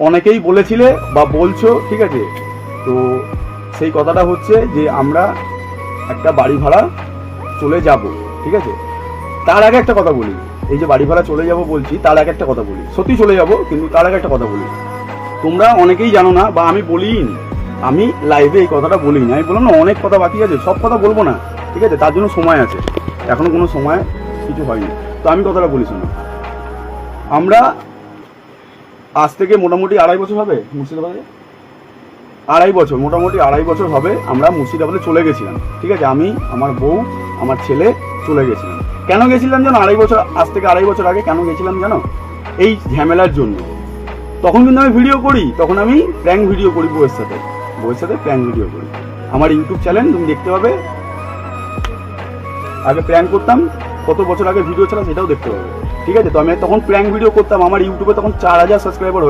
অনেকেই বলেছিলে বা বলছো, ঠিক আছে। তো সেই কথাটা হচ্ছে যে আমরা একটা বাড়ি ভাড়া চলে যাব, ঠিক আছে। তার আগে একটা কথা বলি, এই যে বাড়ি ভাড়া চলে যাব বলছি, তার আগে একটা কথা বলি, সত্যি চলে যাব, কিন্তু তার আগে একটা কথা বলি। তোমরা অনেকেই জানো না, বা আমি বলিই নি, আমি লাইভে এই কথাটা বলিনি। আমি বললাম না অনেক কথা বাকি আছে, সব কথা বলবো না, ঠিক আছে, তার জন্য সময় আছে, এখনো কোনো সময় কিছু হয়নি। তো আমি কথাটা বলি শোনো, আমরা আজ থেকে মোটামুটি 2.5 বছর হবে মুর্শিদাবাদে, 2.5 বছর, মোটামুটি 2.5 বছর হবে আমরা মুর্শিদাবাদে চলে গেছিলাম, ঠিক আছে। আমি, আমার বউ, আমার ছেলে চলে গেছিলাম। কেন গেছিলাম জানো? 2.5 বছর, আজ থেকে 2.5 বছর আগে কেন গেছিলাম জানো? এই ঝামেলার জন্য। তখন কিন্তু আমি ভিডিও করি, তখন আমি প্র্যাঙ্ক ভিডিও করি বউয়ের সাথে প্র্যাঙ্ক ভিডিও করি। আমার ইউটিউব চ্যানেল তুমি দেখতে পাবে, আগে প্র্যাঙ্ক করতাম, কত বছর আগে ভিডিও ছাড়া সেটাও দেখতে পাবে, ঠিক আছে। তো আমি তখন প্র্যাঙ্ক ভিডিও করতাম, আমার ইউটিউবে তখন 4,000 সাবস্ক্রাইবার